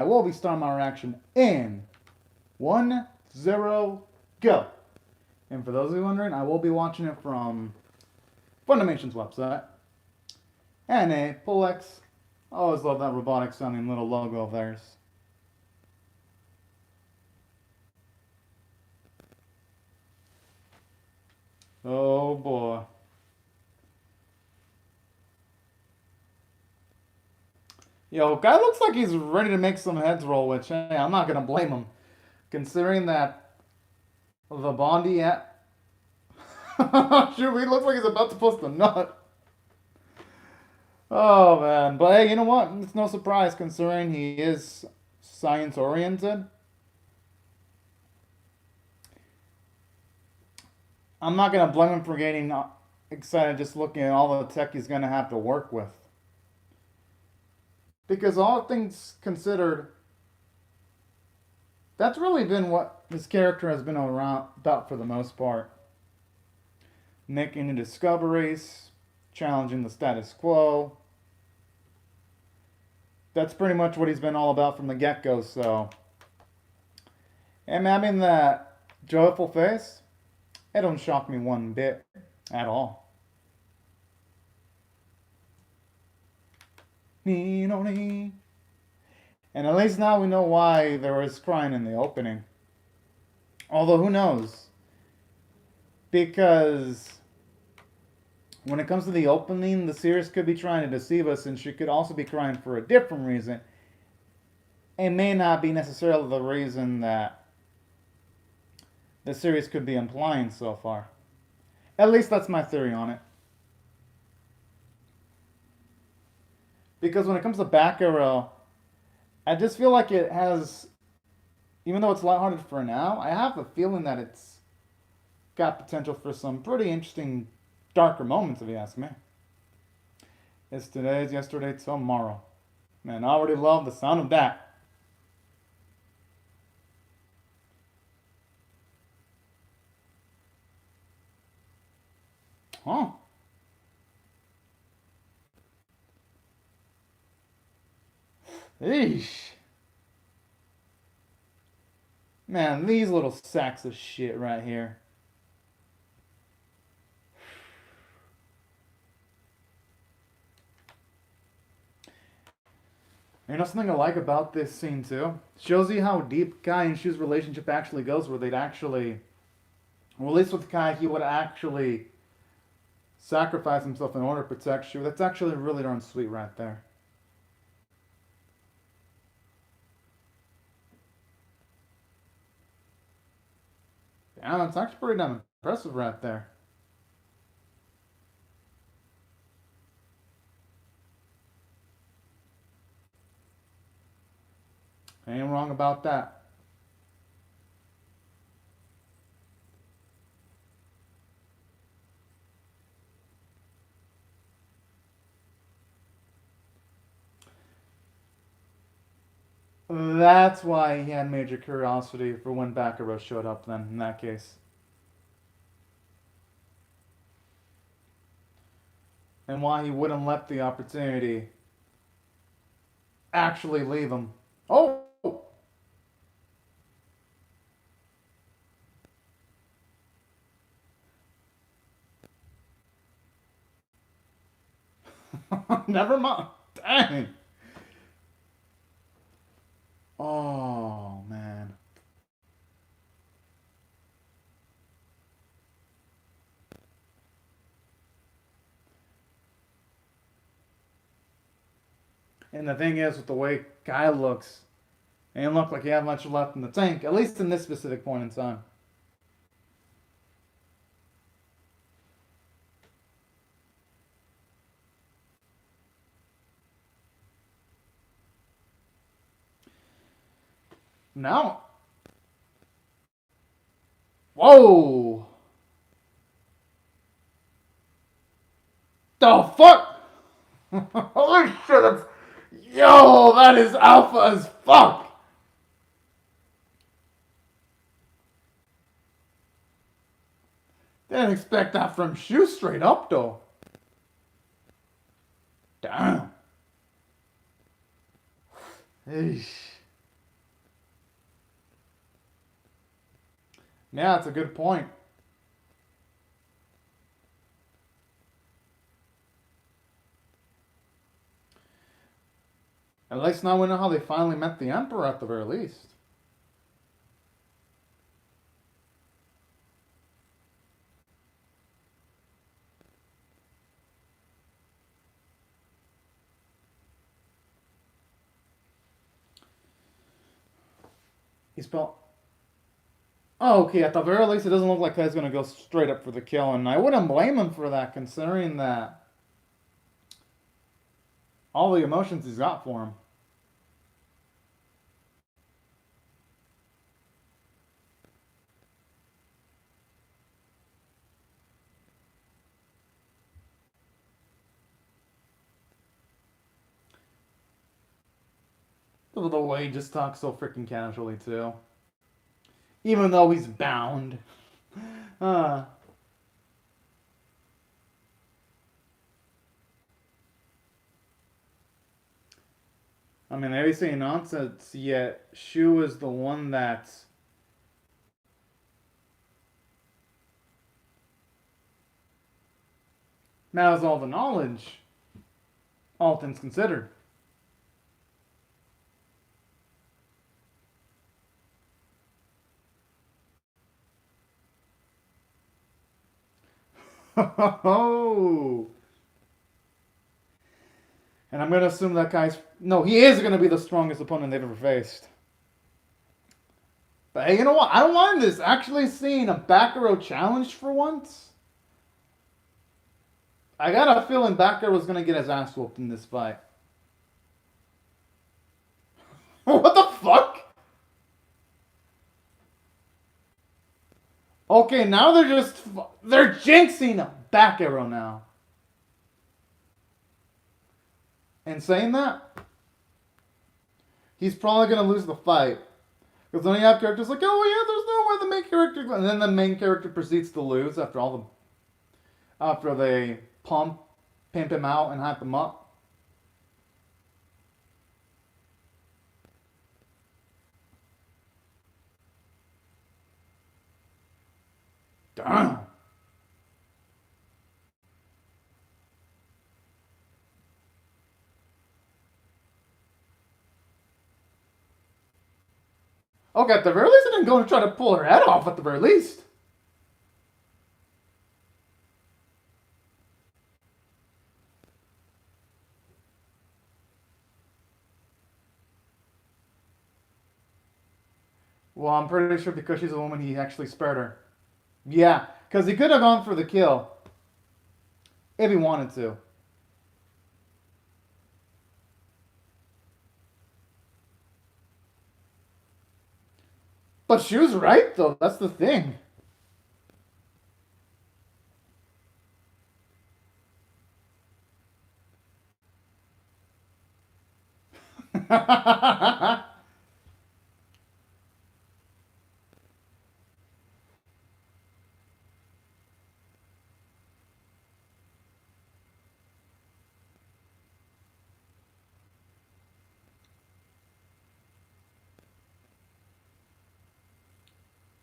will be starting my reaction in 1-0, go. And for those of you wondering, I will be watching it from Funimation's website. And a Pulex. I always love that robotic sounding little logo of theirs. Oh boy. Yo, guy looks like he's ready to make some heads roll, which, hey, I'm not gonna blame him. Considering that the Bondi at... Shoot, he looks like he's about to post a nut. Oh, man. But hey, you know what? It's no surprise considering he is science-oriented. I'm not gonna blame him for getting excited just looking at all the tech he's gonna have to work with. Because all things considered, that's really been what his character has been around about for the most part. Making new discoveries, challenging the status quo. That's pretty much what he's been all about from the get-go, so. And having that joyful face, it don't shock me one bit at all. And at least now we know why there was crying in the opening. Although, who knows? Because when it comes to the opening, the series could be trying to deceive us, and she could also be crying for a different reason. It may not be necessarily the reason that the series could be implying so far. At least that's my theory on it. Because when it comes to Back Arrow, I just feel like it has, even though it's lighthearted for now, I have a feeling that it's got potential for some pretty interesting, darker moments, if you ask me. It's today's yesterday, tomorrow. Man, I already love the sound of that. Huh. Eesh. Man, these little sacks of shit right here. You know something I like about this scene too? Shows you how deep Kai and Shu's relationship actually goes, where they'd actually, well, at least with Kai, he would actually sacrifice himself in order to protect Shu. That's actually really darn sweet right there. Yeah, that's actually pretty damn impressive right there. Ain't wrong about that. That's why he had major curiosity for when Bakuro showed up then, in that case. And why he wouldn't let the opportunity actually leave him. Oh! Never mind. Dang. Oh, man. And the thing is, with the way Kai looks, it didn't look like he had much left in the tank, at least in this specific point in time. Now. Whoa! The fuck? Holy shit, that's... Yo, that is alpha as fuck! Didn't expect that from Shu straight up, though. Damn. Eesh. Yeah, that's a good point. At least now we know how they finally met the Emperor at the very least. He spelled. Oh, okay. At the very least, it doesn't look like Kai's gonna go straight up for the kill, and I wouldn't blame him for that, considering that all the emotions he's got for him. The way he just talks so freaking casually too, even though he's bound. Uh, I mean, they say nonsense, yet Shu is the one that has all the knowledge, all things considered. Oh, and I'm gonna assume that guy's no, he is gonna be the strongest opponent they've ever faced. But hey, you know what? I don't mind this. Actually, seeing a back row challenge for once. I got a feeling Backer was gonna get his ass whooped in this fight. What the fuck? Okay, now they're jinxing a back arrow now. And saying that, he's probably gonna lose the fight. Because then you have characters like, oh yeah, there's no way the main character, and then the main character proceeds to lose after they pimp him out and hype him up. Damn. Okay, at the very least, I didn't go and try to pull her head off. At the very least. Well, I'm pretty sure because she's a woman, he actually spared her. Yeah, because he could have gone for the kill if he wanted to. But she was right, though. That's the thing.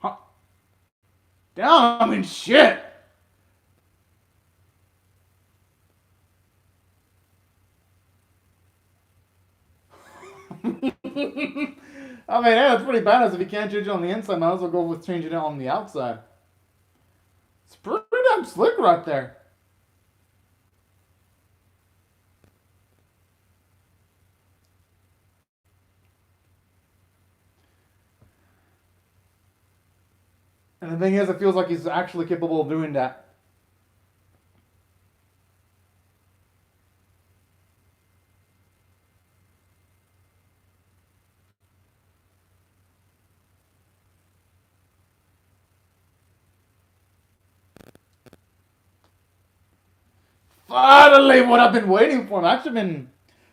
Huh. Damn, I mean, shit. I mean, yeah, it's pretty badass. If you can't change it on the inside, might as well go with changing it on the outside. It's pretty damn slick right there. And the thing is, it feels like he's actually capable of doing that. Finally, what I've been waiting for. I've actually been,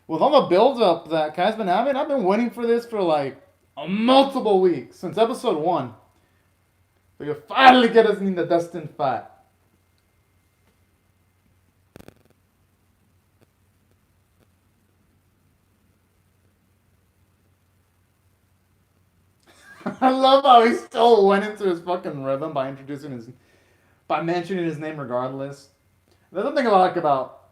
with all the build up that Kai's been having, I've been waiting for this for like multiple weeks since episode 1. So you finally get us in the destined fight. I love how he still went into his fucking rhythm by mentioning his name regardless. The other thing I like about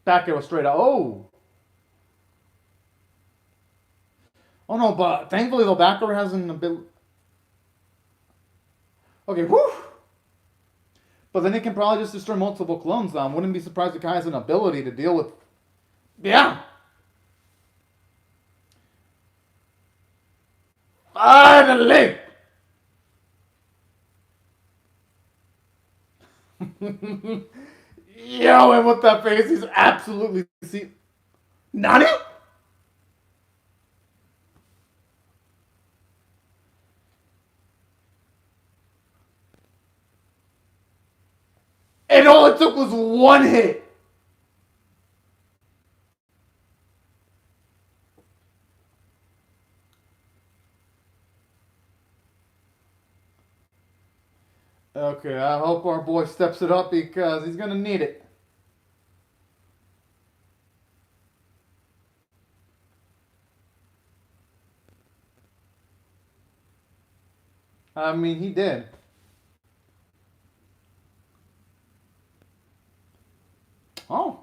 Pacquiao was straight up. Oh no, but thankfully the backer has an ability. Okay, whew. But then he can probably just destroy multiple clones. Now, I wouldn't be surprised if Kai has an ability to deal with. Yeah. Finally. Yo, and with that face, he's absolutely Nani? And all it took was one hit. Okay, I hope our boy steps it up because he's gonna need it. I mean, he did. Oh.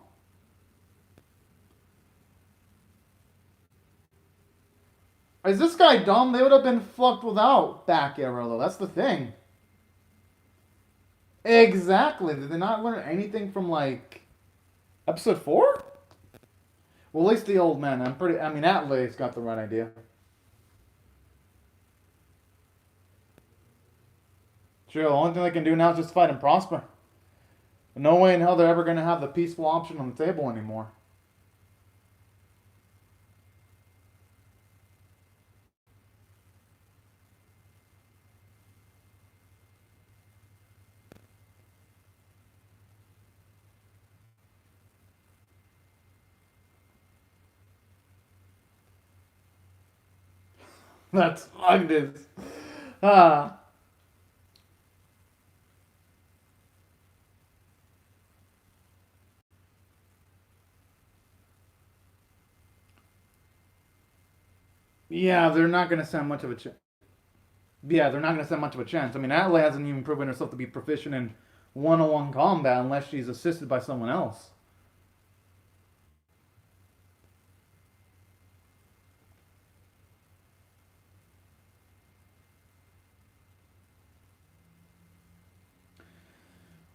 Is this guy dumb? They would have been fucked without back arrow, though. That's the thing. Exactly. Did they not learn anything from, like, episode 4? Well, at least the old man. I mean, Atlay's got the right idea. Sure, the only thing they can do now is just fight and prosper. No way in hell they're ever going to have the peaceful option on the table anymore. That's Agnes. Ah. Yeah, they're not going to stand much of a chance. Yeah, they're not going to stand much of a chance. I mean, Atlay hasn't even proven herself to be proficient in one-on-one combat unless she's assisted by someone else.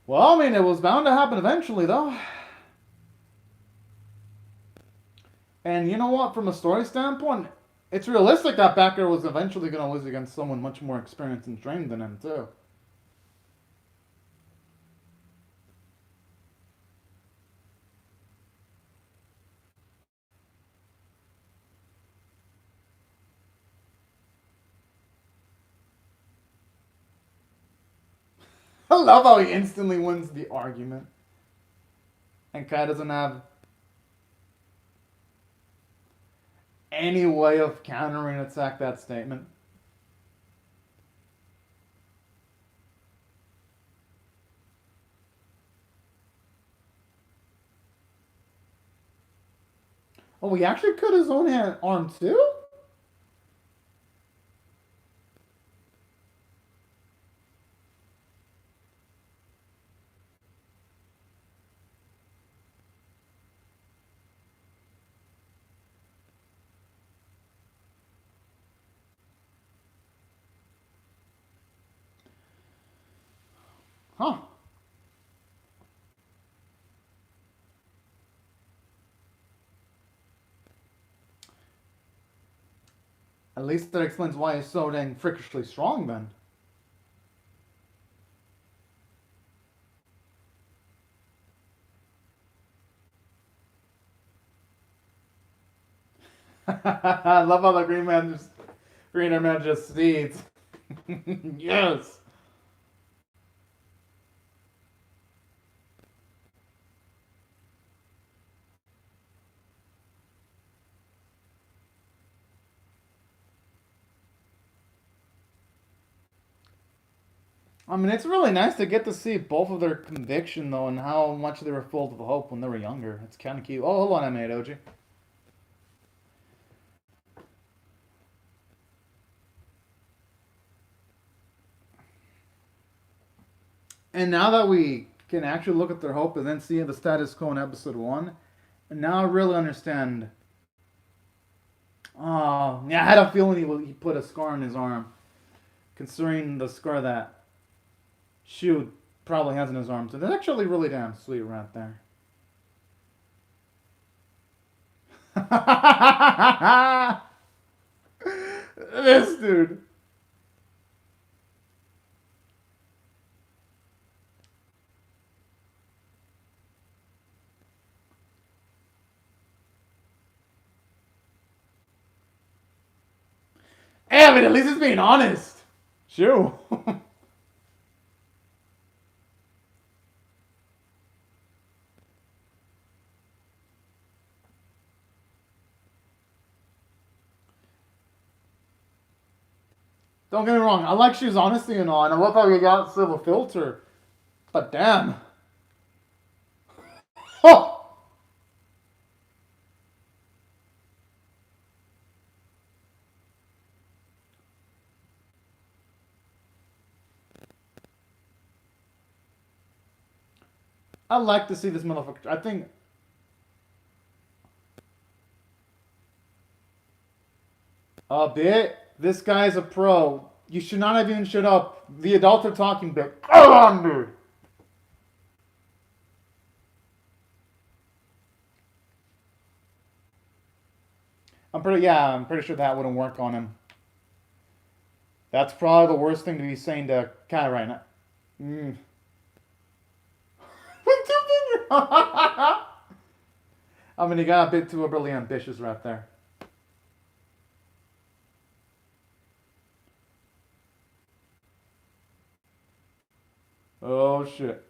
Well, I mean, it was bound to happen eventually, though. And you know what? From a story standpoint, it's realistic that Backer was eventually going to lose against someone much more experienced and trained than him, too. I love how he instantly wins the argument. And Kai doesn't have any way of countering attack that statement. Oh, he actually cut his own arm too? Huh. At least that explains why he's so dang freakishly strong then. I love how the Green Man just sees. Yes. I mean, it's really nice to get to see both of their conviction, though, and how much they were full of hope when they were younger. It's kind of cute. Oh, hold on a minute, OG. And now that we can actually look at their hope and then see the status quo in episode 1, and now I really understand. Oh, yeah, I had a feeling he put a scar on his arm, considering the scar that Shu probably has in his arm. So that's actually really damn sweet right there. This dude. Hey, I mean, at least he's being honest. Sure. Don't get me wrong. I like Shu's honesty and all, and I love how he got Silver Filter. But damn. Oh! I like to see this motherfucker. I think. A bit. This guy's a pro. You should not have even shut up. The adults are talking, but come on, dude. I'm pretty sure that wouldn't work on him. That's probably the worst thing to be saying to Kai right now. Mm. I mean, he got a bit too overly ambitious right there. Oh shit.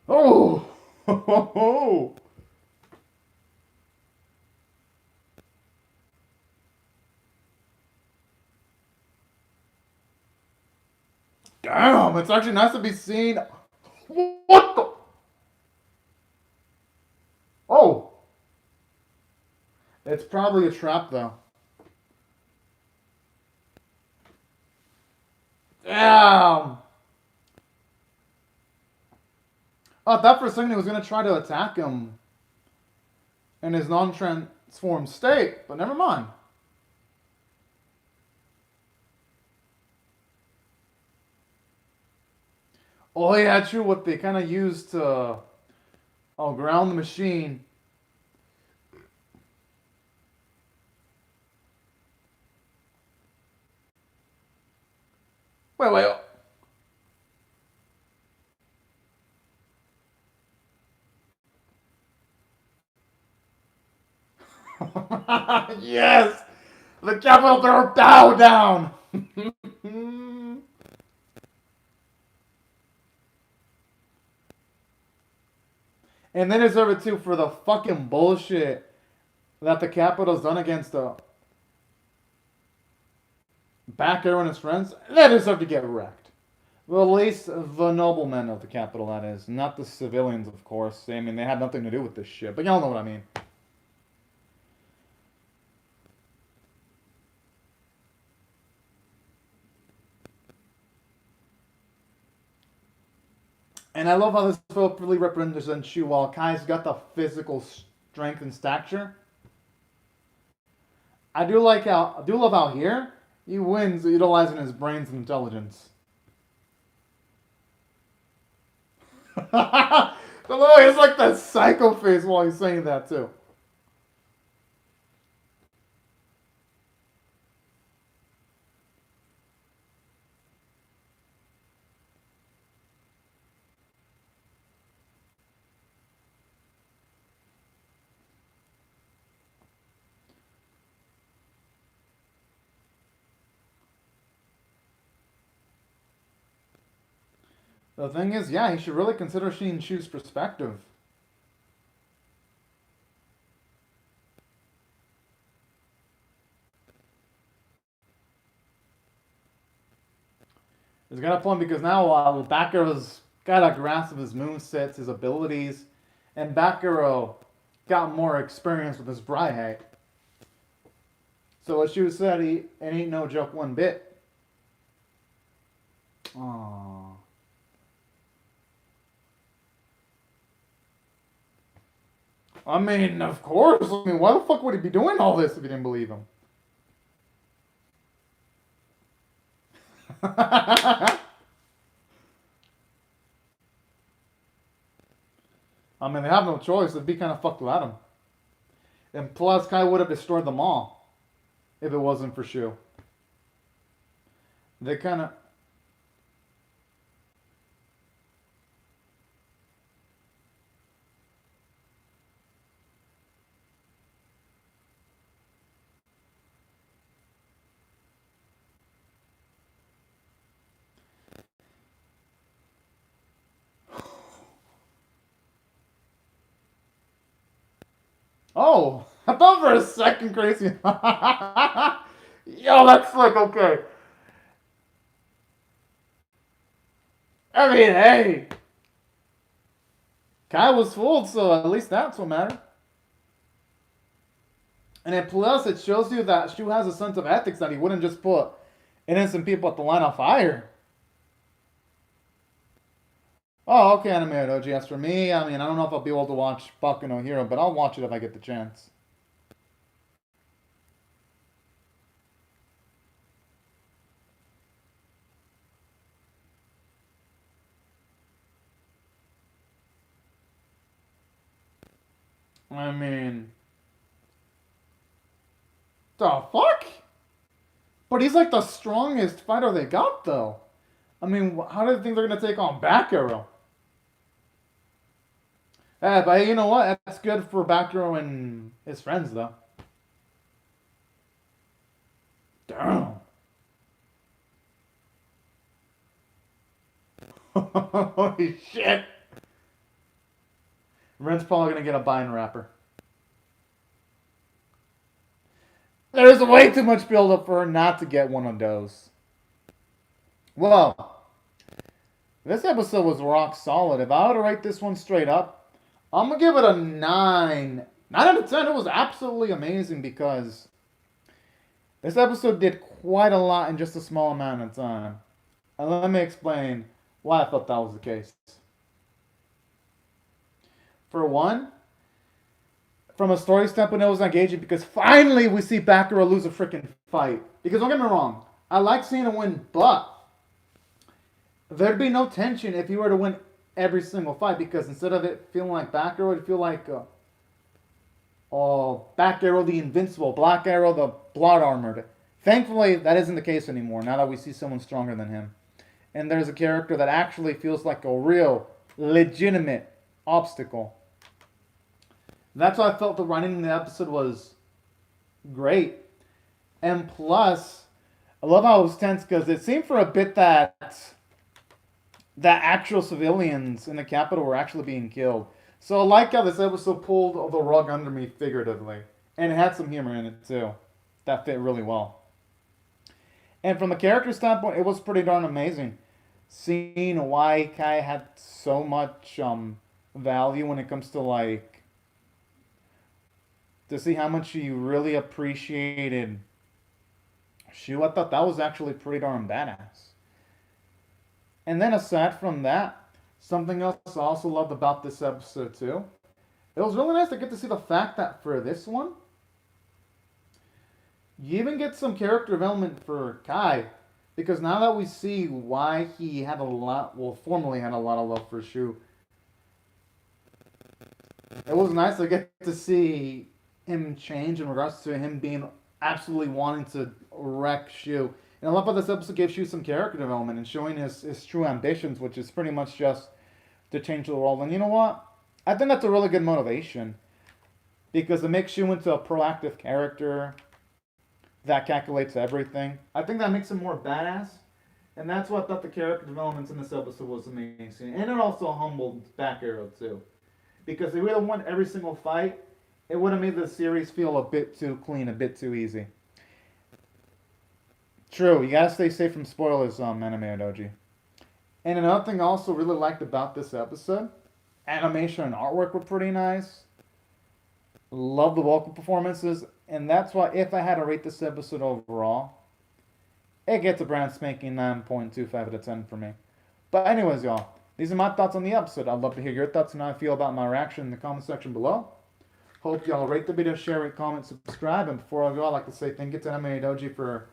Oh! Damn, it's actually nice to be seen. What the? Oh! It's probably a trap, though. Damn! I thought for a second he was going to try to attack him in his non-transformed state, but never mind. Oh yeah, true. What they kind of used to ground the machine. Wait, wait. Yes, the capital throw bow down. And they deserve it too for the fucking bullshit that the Capitol's done against the back arrow and his friends. They deserve to get wrecked. Well, at least the noblemen of the capital, that is. Not the civilians, of course. I mean, they had nothing to do with this shit. But y'all know what I mean. And I love how this film really represents Shu. While Kai's got the physical strength and stature, I do love how here he wins utilizing his brains and intelligence. The look, it's like that psycho face while he's saying that too. The thing is, yeah, he should really consider seeing Shu's perspective. He's got a point because now Bakuro's got a grasp of his movesets, his abilities, and Bakuro got more experience with his Brihate. So what Shu said, it ain't no joke one bit. Aww. I mean, of course. I mean, why the fuck would he be doing all this if you didn't believe him? I mean, they have no choice. It'd be kind of fucked without him. And plus, Kai would have destroyed them all if it wasn't for Shu. They kind of. Oh, I thought for a second, crazy. Yo, that's like okay. I mean, hey, Kai was fooled, so at least that's what mattered. And then plus, it shows you that Shu has a sense of ethics that he wouldn't just put innocent people at the line of fire. Oh, okay, Anime Doji. As for me, I mean, I don't know if I'll be able to watch Baku no Hero, but I'll watch it if I get the chance. I mean, the fuck? But he's like the strongest fighter they got, though. I mean, how do you think they're gonna take on Back Arrow? But hey, you know what? That's good for Back Arrow and his friends, though. Damn. Holy shit. Ren's probably gonna get a bind wrapper. There's way too much build-up for her not to get one of those. Well, this episode was rock solid. If I were to rate this one straight up, I'm going to give it a 9. 9 out of 10. It was absolutely amazing because this episode did quite a lot in just a small amount of time. And let me explain why I felt that was the case. For one, from a story standpoint, it was engaging because finally we see Bakura lose a freaking fight. Because don't get me wrong, I like seeing him win, but there'd be no tension if he were to win every single fight because instead of it feeling like Bakura, it'd feel like Back Arrow the Invincible, Black Arrow the Blood Armored. Thankfully, that isn't the case anymore now that we see someone stronger than him. And there's a character that actually feels like a real, legitimate obstacle. That's why I felt the writing in the episode was great. And plus, I love how it was tense because it seemed for a bit that actual civilians in the capital were actually being killed. So I like how this episode pulled the rug under me figuratively. And it had some humor in it too. That fit really well. And from a character standpoint, it was pretty darn amazing. Seeing why Kai had so much value when it comes to like to see how much he really appreciated Shu. I thought that was actually pretty darn badass. And then aside from that, something else I also loved about this episode too. It was really nice to get to see the fact that for this one, you even get some character development for Kai. Because now that we see why he had formerly had a lot of love for Shu, it was nice to get to see him change in regards to him being absolutely wanting to wreck Shu. And I love how this episode gave Shu some character development and showing his true ambitions, which is pretty much just to change the world. And you know what? I think that's a really good motivation. Because it makes Shu into a proactive character that calculates everything. I think that makes him more badass. And that's what I thought the character developments in this episode was amazing. And it also humbled Back Arrow too. Because if he would have won every single fight, it would have made the series feel a bit too clean, a bit too easy. True, you gotta stay safe from spoilers, Anime Doji. And another thing I also really liked about this episode, animation and artwork were pretty nice. Love the vocal performances, and that's why if I had to rate this episode overall, it gets a brand spanking 9.25 out of 10 for me. But anyways, y'all, these are my thoughts on the episode. I'd love to hear your thoughts and how I feel about my reaction in the comment section below. Hope y'all rate the video, share, rate, comment, subscribe. And before I go, I'd like to say thank you to Anime Doji for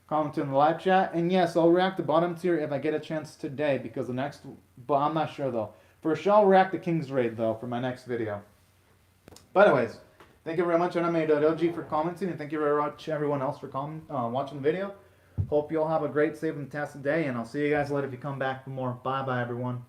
commenting in the live chat. And yes, I'll react to bottom tier if I get a chance today, because the next, but I'm not sure though. For sure, I'll react to King's Raid though for my next video. But anyways, thank you very much, Anime Doji, for commenting, and thank you very much, everyone else, for watching the video. Hope you all have a great, safe, and fantastic day, and I'll see you guys later if you come back for more. Bye-bye, everyone.